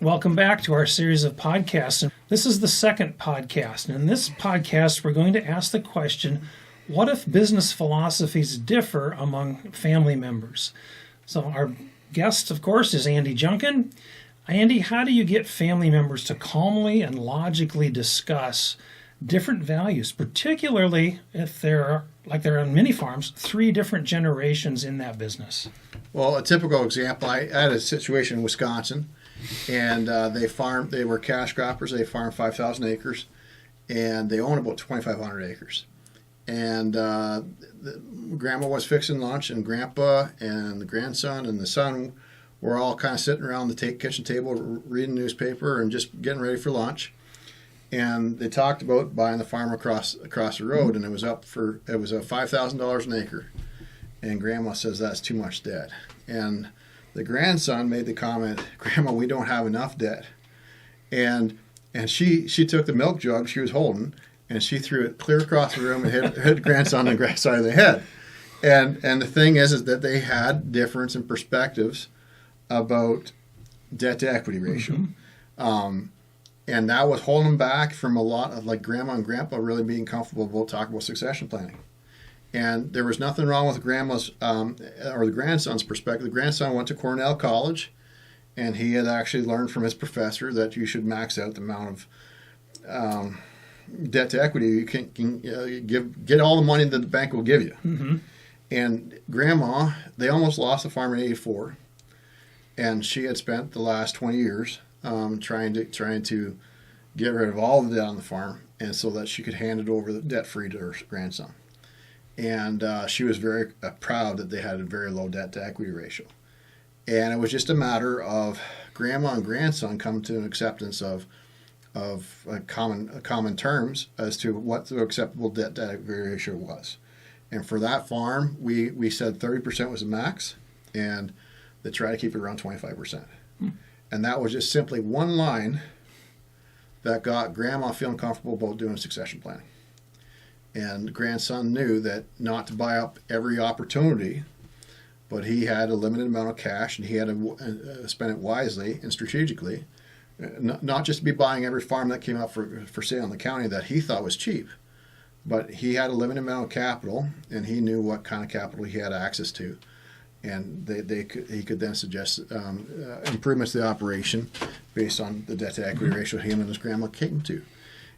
Welcome back to our series of podcasts. This is the second podcast. And in this podcast, we're going to ask the question, what if business philosophies differ among family members? So our guest, of course, is Andy Junkin. Andy, how do you get family members to calmly and logically discuss different values, particularly if there are, like there are on many farms, 3 different generations in that business? Well, a typical example, I had a situation in Wisconsin, and they were cash croppers. They farmed 5,000 acres, and they own about 2,500 acres. And Grandma was fixing lunch, and Grandpa and the grandson and the son were all kind of sitting around the kitchen table reading the newspaper and just getting ready for lunch. And they talked about buying the farm across the road, and it was $5,000 an acre. And Grandma says, that's too much debt. And the grandson made the comment, Grandma, we don't have enough debt. And she took the milk jug she was holding, and she threw it clear across the room and hit the grandson on the side of the head. And the thing is that they had difference in perspectives about debt to equity ratio. Mm-hmm. And that was holding them back from a lot of, like, Grandma and Grandpa really being comfortable about talking about succession planning. And there was nothing wrong with Grandma's or the grandson's perspective. The grandson went to Cornell College, and he had actually learned from his professor that you should max out the amount of debt to equity you can get all the money that the bank will give you. Mm-hmm. And Grandma, they almost lost the farm in '84, and she had spent the last 20 years trying to get rid of all the debt on the farm, and so that she could hand it over debt free to her grandson. And she was very proud that they had a very low debt to equity ratio. And it was just a matter of Grandma and grandson come to an acceptance of common terms as to what the acceptable debt to equity ratio was. And for that farm, we said 30% was the max, and they tried to keep it around 25%. And that was just simply one line that got Grandma feeling comfortable about doing succession planning. And the grandson knew that not to buy up every opportunity, but he had a limited amount of cash, and he had to spend it wisely and strategically, not just to be buying every farm that came up for sale in the county that he thought was cheap, but he had a limited amount of capital, and he knew what kind of capital he had access to. And he could then suggest improvements to the operation based on the debt to equity ratio him and his grandma came to.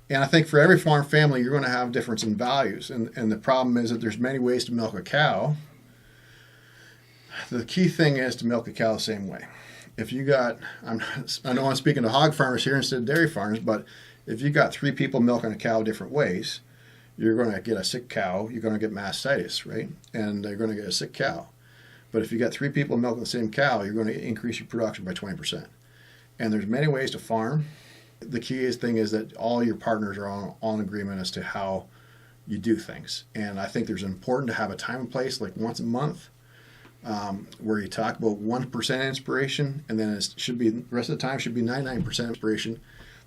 And I think for every farm family, you're going to have difference in values. And the problem is that there's many ways to milk a cow. The key thing is to milk a cow the same way. If you got, I know I'm speaking to hog farmers here instead of dairy farmers, but if you got 3 people milking a cow different ways, you're going to get a sick cow. You're going to get mastitis, right? And they're going to get a sick cow. But if you got 3 people milking the same cow, you're going to increase your production by 20%. And there's many ways to farm. The key thing is that all your partners are all in agreement as to how you do things. And I think there's important to have a time and place, like once a month, where you talk about 1% inspiration, and then it should be the rest of the time should be 99% inspiration.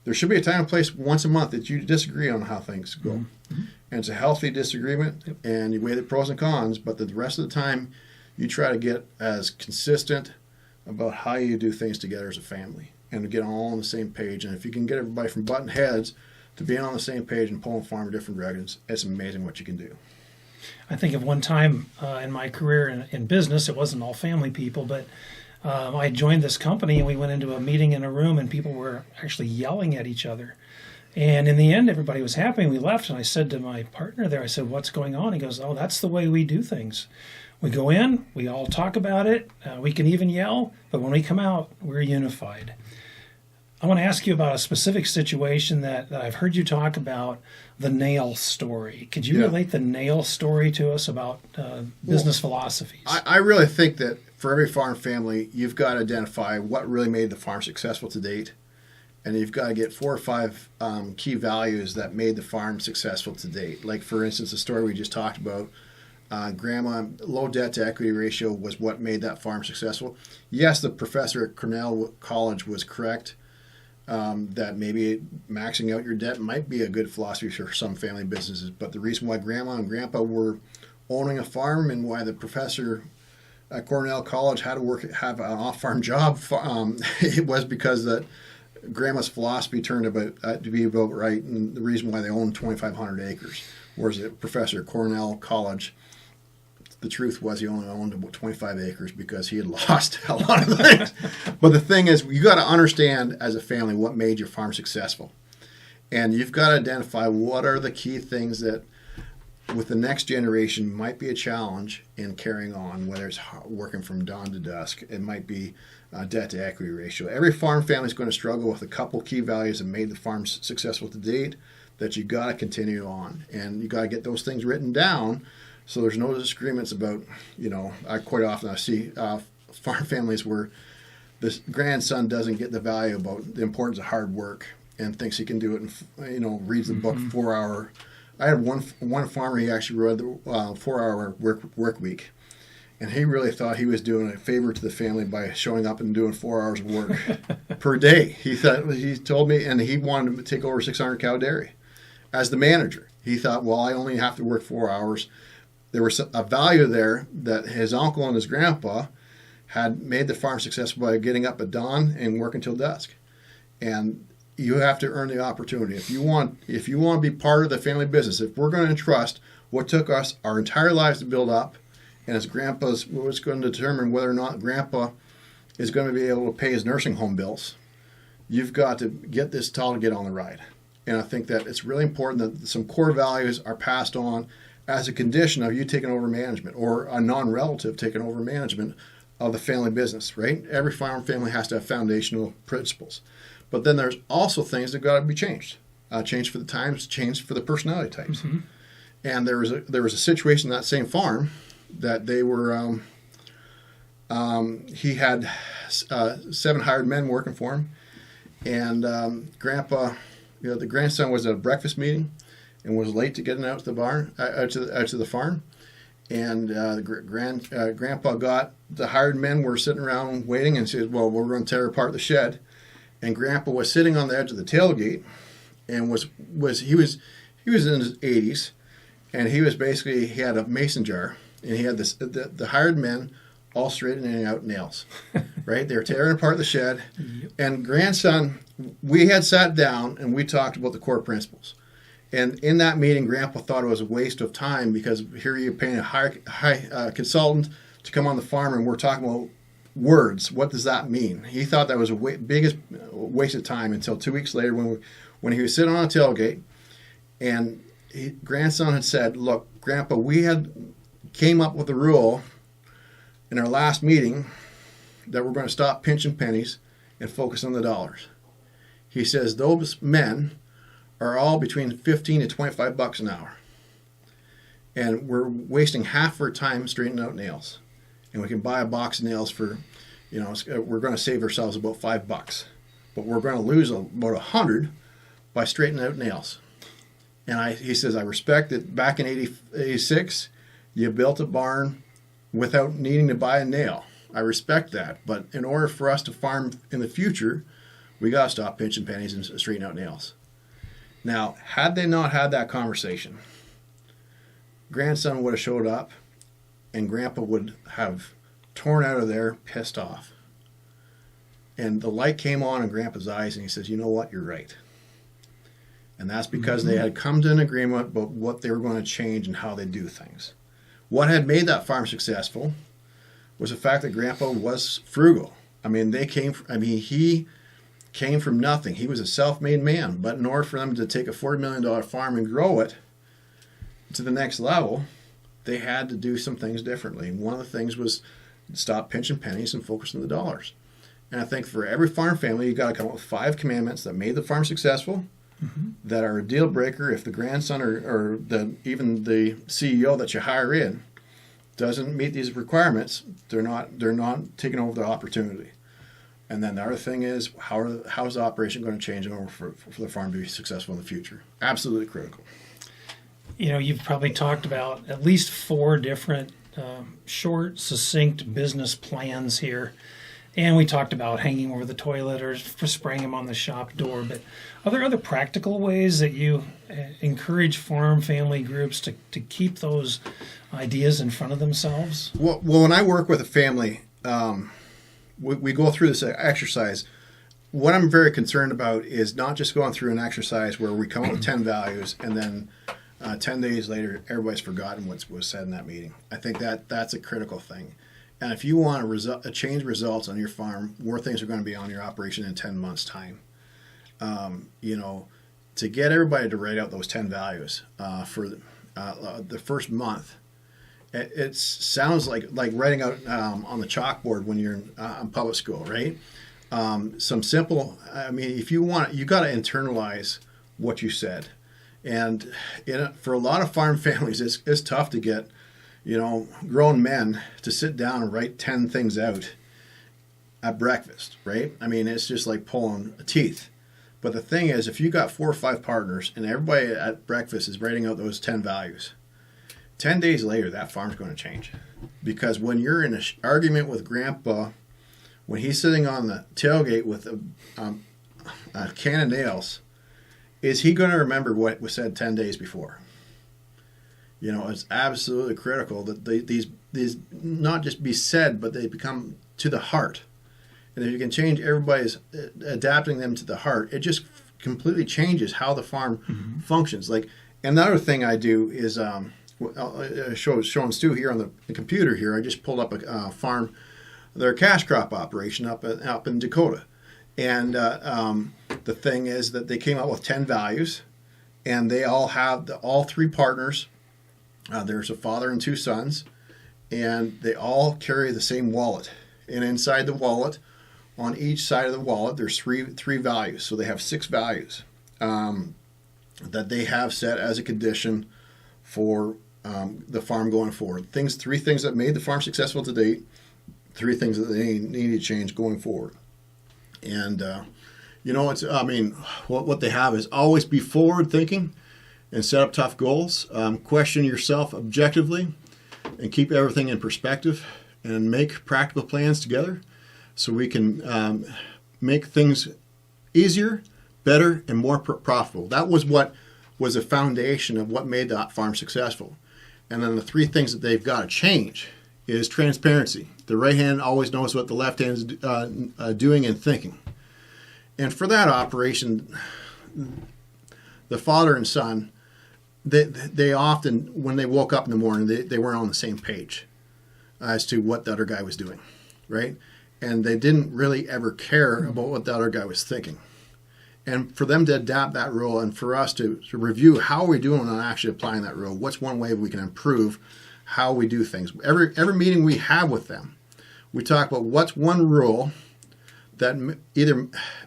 There should be a time and place once a month that you disagree on how things go. Mm-hmm. And it's a healthy disagreement, and you weigh the pros and cons, but the rest of the time you try to get as consistent about how you do things together as a family and to get all on the same page. And if you can get everybody from button heads to being on the same page and pulling farm in different directions, it's amazing what you can do. I think of one time in my career in business, it wasn't all family people, but I joined this company and we went into a meeting in a room and people were actually yelling at each other. And in the end, everybody was happy and we left. And I said to my partner there, I said, what's going on? He goes, oh, that's the way we do things. We go in, we all talk about it, we can even yell, but when we come out, we're unified. I want to ask you about a specific situation that I've heard you talk about, the nail story. Could you relate the nail story to us about business philosophies? I really think that for every farm family, you've got to identify what really made the farm successful to date, and you've got to get 4 or 5 key values that made the farm successful to date. Like, for instance, the story we just talked about, Grandma, low debt to equity ratio was what made that farm successful. Yes, the professor at Cornell College was correct that maybe maxing out your debt might be a good philosophy for some family businesses, but the reason why Grandma and Grandpa were owning a farm and why the professor at Cornell College had to have an off-farm job. It was because that Grandma's philosophy turned out to be about right, and the reason why they owned 2,500 acres. Whereas the professor at Cornell College, the truth was he only owned about 25 acres because he had lost a lot of things. But the thing is, you got to understand as a family what made your farm successful. And you've got to identify what are the key things that with the next generation might be a challenge in carrying on, whether it's working from dawn to dusk. It might be debt to equity ratio. Every farm family is going to struggle with a couple key values that made the farm successful to date that you got to continue on. And you got to get those things written down so there's no disagreements about, quite often I see farm families where the grandson doesn't get the value about the importance of hard work and thinks he can do it and, reads the book 4 hour. I had one farmer, he actually read the 4-hour work week. And he really thought he was doing a favor to the family by showing up and doing 4 hours of work per day. He told me, and he wanted to take over 600 cow dairy as the manager. He thought, well, I only have to work 4 hours. There was a value there that his uncle and his grandpa had made the farm successful by getting up at dawn and working till dusk. And you have to earn the opportunity. If you want to be part of the family business, if we're going to entrust what took us our entire lives to build up, and it's Grandpa's what's going to determine whether or not Grandpa is going to be able to pay his nursing home bills, you've got to get this tall to get on the ride. And I think that it's really important that some core values are passed on as a condition of you taking over management or a non-relative taking over management of the family business, right? Every farm family has to have foundational principles. But then there's also things that got to be changed. Changed for the times, changed for the personality types. Mm-hmm. And there was a situation in that same farm that they were, he had 7 hired men working for him. And Grandpa, the grandson was at a breakfast meeting and was late to getting out to the barn, out to the farm. And Grandpa got the hired men were sitting around waiting and said, well, we're going to tear apart the shed. And Grandpa was sitting on the edge of the tailgate and was in his 80s, and he had a mason jar, and he had the hired men all straightening out nails, right? They were tearing apart the shed. Yep. And grandson, we had sat down and we talked about the core principles. And in that meeting, Grandpa thought it was a waste of time because here you're paying a high consultant to come on the farm, and we're talking about words. What does that mean? He thought that was biggest waste of time until 2 weeks later when he was sitting on a tailgate, and grandson had said, look, Grandpa, we had came up with a rule in our last meeting that we're going to stop pinching pennies and focus on the dollars. He says those men are all between 15 to 25 bucks an hour, and we're wasting half our time straightening out nails. And we can buy a box of nails for, we're going to save ourselves about $5, but we're going to lose about 100 by straightening out nails. And he says, I respect that back in 86, you built a barn without needing to buy a nail. I respect that. But in order for us to farm in the future, we got to stop pinching pennies and straighten out nails. Now, had they not had that conversation, grandson would have showed up, and Grandpa would have torn out of there, pissed off. And the light came on in Grandpa's eyes, and he says, you know what, you're right. And that's because they had come to an agreement about what they were going to change and how they do things. What had made that farm successful was the fact that Grandpa was frugal. He came from nothing. He was a self-made man. But in order for them to take a $40 million farm and grow it to the next level, they had to do some things differently. One of the things was stop pinching pennies and focus on the dollars. And I think for every farm family, you've got to come up with 5 commandments that made the farm successful, that are a deal breaker if the grandson or even the CEO that you hire in doesn't meet these requirements. They're not taking over the opportunity. And then the other thing is, how's the operation going to change in order for the farm to be successful in the future? Absolutely critical. You've probably talked about at least 4 different short, succinct business plans here. And we talked about hanging over the toilet or for spraying them on the shop door. But are there other practical ways that you encourage farm family groups to keep those ideas in front of themselves? Well, when I work with a family, we go through this exercise. What I'm very concerned about is not just going through an exercise where we come up with 10 values and then 10 days later everybody's forgotten what was said in that meeting. I think that's a critical thing. And if you want to change results on your farm, more things are going to be on your operation in 10 months' time. To get everybody to write out those 10 values for the first month, it sounds like writing out on the chalkboard when you're in public school, right? Some simple, if you want, you got to internalize what you said. And for a lot of farm families, it's tough to get, grown men to sit down and write 10 things out at breakfast, right? It's just like pulling teeth. But the thing is, if you got 4 or 5 partners and everybody at breakfast is writing out those 10 values, 10 days later, that farm's going to change. Because when you're in an argument with Grandpa, when he's sitting on the tailgate with a can of nails, is he going to remember what was said 10 days before? It's absolutely critical that these not just be said, but they become to the heart. And if you can change everybody's adapting them to the heart, it just completely changes how the farm functions. Like another thing I do is showing Stu here on the computer here. I just pulled up a farm, their cash crop operation up in Dakota, and the thing is that they came up with 10 values, and they all have all 3 partners. There's a father and 2 sons, and they all carry the same wallet. And inside the wallet, on each side of the wallet, there's three values. So they have 6 values that they have set as a condition for the farm going forward. 3 things that made the farm successful to date, 3 things that they need to change going forward. And what they have is always be forward thinking and set up tough goals. Question yourself objectively and keep everything in perspective, and make practical plans together so we can make things easier, better, and more profitable. That was what was the foundation of what made that farm successful. And then the 3 things that they've got to change is transparency. The right hand always knows what the left hand is doing and thinking. And for that operation, the father and son, they often, when they woke up in the morning, they weren't on the same page as to what the other guy was doing, right? And they didn't really ever care about what the other guy was thinking. And for them to adapt that rule, and for us to review how we're doing on actually applying that rule, what's one way we can improve how we do things. Every meeting we have with them, we talk about what's one rule that either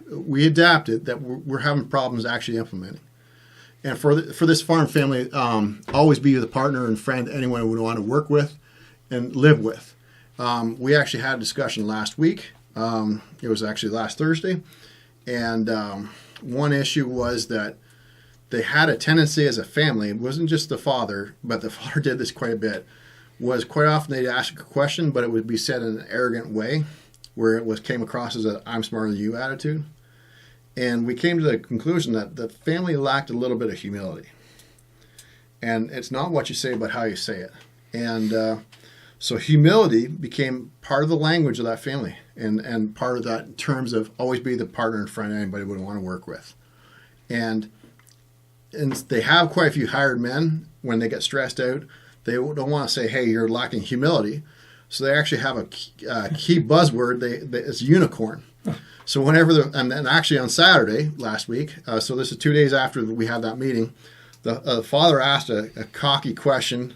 we adapted that we're having problems actually implementing. And for this farm family, always be the partner and friend anyone would want to work with and live with. We actually had a discussion last week. It was actually last Thursday. And one issue was that they had a tendency as a family, it wasn't just the father, but the father did this quite a bit, was quite often they'd ask a question, but it would be said in an arrogant way, where it came across as a I'm smarter than you attitude. And we came to the conclusion that the family lacked a little bit of humility. And it's not what you say, but how you say it. And so humility became part of the language of that family, and part of that in terms of always be the partner and friend anybody would want to work with. And they have quite a few hired men. When they get stressed out, they don't want to say, hey, you're lacking humility. So they actually have a key buzzword. It's unicorn. So whenever and actually on Saturday last week, so this is 2 days after we had that meeting, the father asked a cocky question,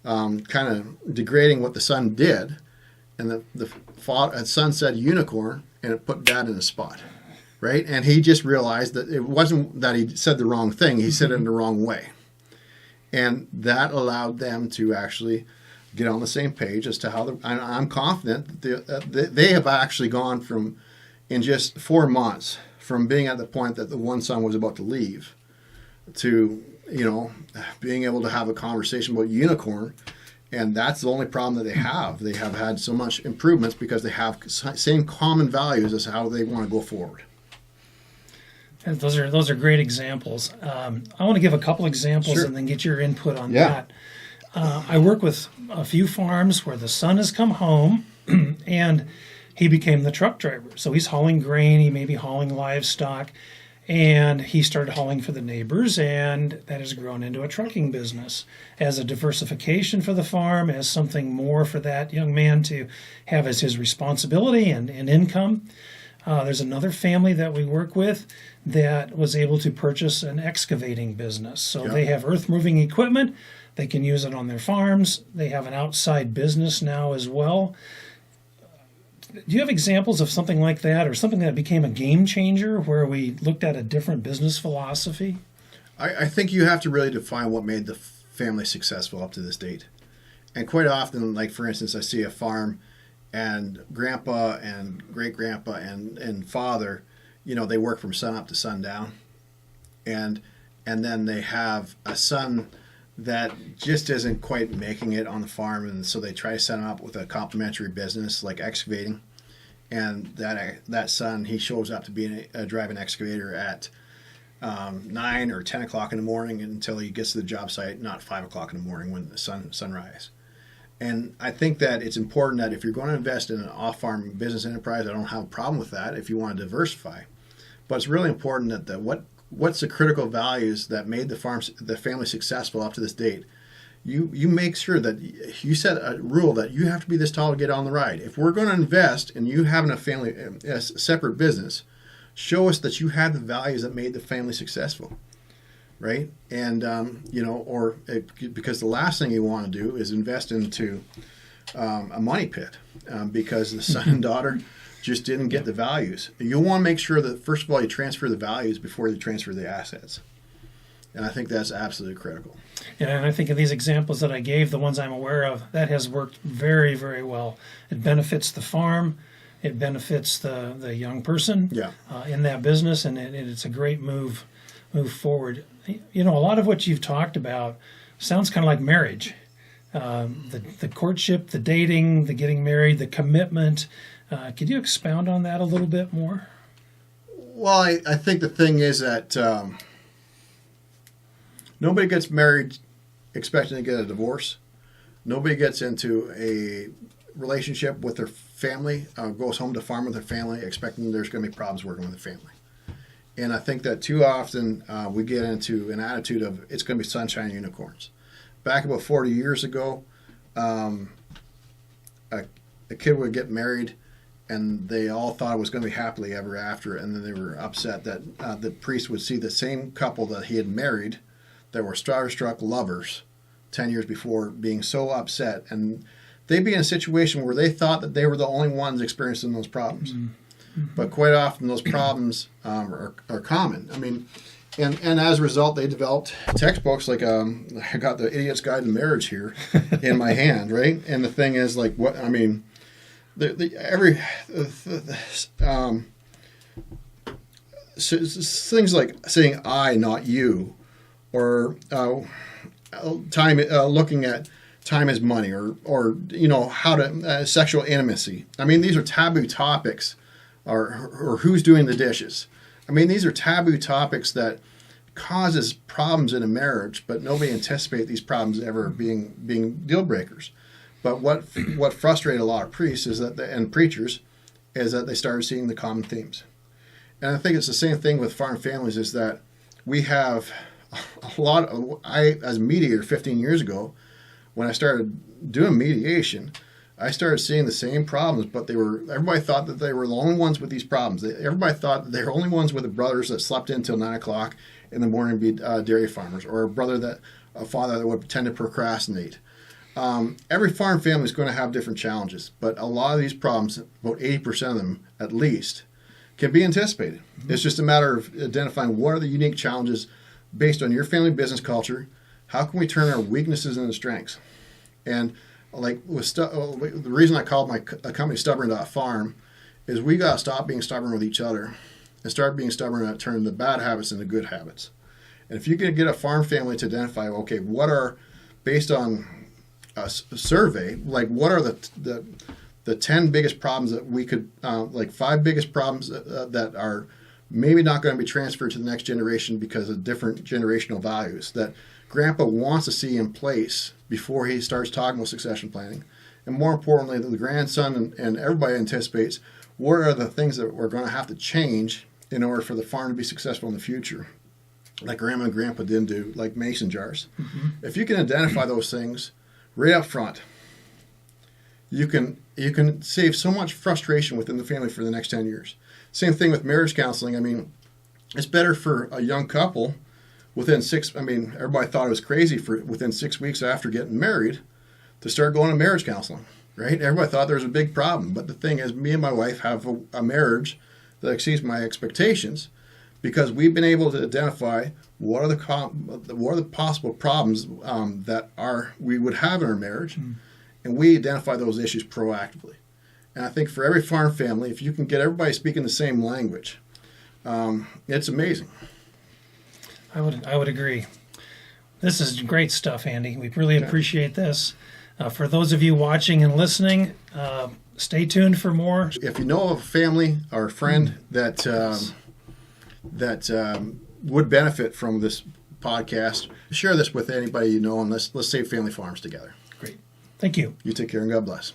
kind of degrading what the son did, and the son said unicorn, and it put dad in a spot, right? And he just realized that it wasn't that he said the wrong thing; he said it in the wrong way, and that allowed them to actually get on the same page as to how. I'm confident that they have actually gone from, in just 4 months, from being at the point that the one son was about to leave, to being able to have a conversation about unicorn, And that's the only problem that they have. They have had so much improvements because they have same common values as how they want to go forward. And those are great examples. I want to give a couple examples Sure. and then get your input on that. I work with a few farms where the son has come home and he became the truck driver. So he's hauling grain, he may be hauling livestock, and he started hauling for the neighbors, and that has grown into a trucking business as a diversification for the farm, as something more for that young man to have as his responsibility and income. There's another family that we work with that was able to purchase an excavating business. So they have earth-moving equipment. They can use it on their farms. They have an outside business now as well. Do you have examples of something like that, or something that became a game changer where we looked at a different business philosophy? I think you have to really define what made the family successful up to this date. And quite often, like for instance, I see a farm and grandpa and great grandpa and father, they work from sun up to sundown. And then they have a son that just isn't quite making it on the farm, and so they try to set him up with a complementary business like excavating. And that son, he shows up to be a driving excavator at 9 or 10 o'clock in the morning until he gets to the job site, not 5 o'clock in the morning when the sunrise. And I think that it's important that if you're going to invest in an off-farm business enterprise, I don't have a problem with that if you want to diversify. But it's really important that what's the critical values that made the family successful up to this date. You make sure that you set a rule that you have to be this tall to get on the ride. If we're going to invest and you having a separate business, show us that you have the values that made the family successful, right? And because the last thing you want to do is invest into a money pit because the son and daughter just didn't get the values. You want to make sure that, first of all, you transfer the values before you transfer the assets. And I think that's absolutely critical. Yeah, and I think in these examples that I gave, the ones I'm aware of, that has worked very, very well. It benefits the farm. It benefits the young person in that business, and it's a great move forward. A lot of what you've talked about sounds kind of like marriage. The courtship, the dating, the getting married, the commitment. Could you expound on that a little bit more? Well, I think the thing is that nobody gets married expecting to get a divorce. Nobody gets into a relationship with their family, goes home to farm with their family, expecting there's going to be problems working with the family. And I think that too often we get into an attitude of it's going to be sunshine and unicorns. Back about 40 years ago, a kid would get married and they all thought it was going to be happily ever after, and then they were upset that the priest would see the same couple that he had married that were starstruck lovers 10 years before being so upset, and they'd be in a situation where they thought that they were the only ones experiencing those problems. Mm-hmm. But quite often those problems are common. I mean, and as a result, they developed textbooks like I got the Idiot's Guide to Marriage here in my hand, right? And the thing is, like, what I mean, things like saying I, not you, or looking at time as money, or how to sexual intimacy. I mean, these are taboo topics, or who's doing the dishes. I mean, these are taboo topics that causes problems in a marriage, but nobody anticipates these problems ever being deal breakers. But what frustrated a lot of priests and preachers is that they started seeing the common themes. And I think it's the same thing with farm families, is that we have a lot of, as a mediator 15 years ago, when I started doing mediation, I started seeing the same problems, but everybody thought that they were the only ones with these problems. Everybody thought that they were only ones with the brothers that slept in until 9 o'clock in the morning and be dairy farmers, or a father that would tend to procrastinate. Every farm family is going to have different challenges, but a lot of these problems, about 80% of them at least, can be anticipated. Mm-hmm. It's just a matter of identifying what are the unique challenges based on your family business culture. How can we turn our weaknesses into strengths? And like the reason I called my company Stubborn.Farm is we got to stop being stubborn with each other and start being stubborn at turning the bad habits into good habits. And if you can get a farm family to identify, okay, what are, based on survey, like what are the 10 biggest problems that we could, like 5 biggest problems that are maybe not going to be transferred to the next generation because of different generational values that Grandpa wants to see in place before he starts talking about succession planning. And more importantly, the grandson and everybody anticipates what are the things that we're going to have to change in order for the farm to be successful in the future. Like Grandma and Grandpa didn't do, like mason jars. Mm-hmm. If you can identify those things right up front, you can save so much frustration within the family for the next 10 years. Same thing with marriage counseling. I mean, it's better for a young couple within everybody thought it was crazy for within 6 weeks after getting married to start going to marriage counseling, right? Everybody thought there was a big problem. But the thing is, me and my wife have a marriage that exceeds my expectations because we've been able to identify what are the possible problems that we would have in our marriage, and we identify those issues proactively. And I think for every farm family, if you can get everybody speaking the same language, it's amazing. I would agree. This is great stuff, Andy. We really appreciate this. For those of you watching and listening, stay tuned for more. If you know of a family or a friend that would benefit from this podcast, share this with anybody you know, and let's save family farms together. Great. Thank you. You take care and God bless.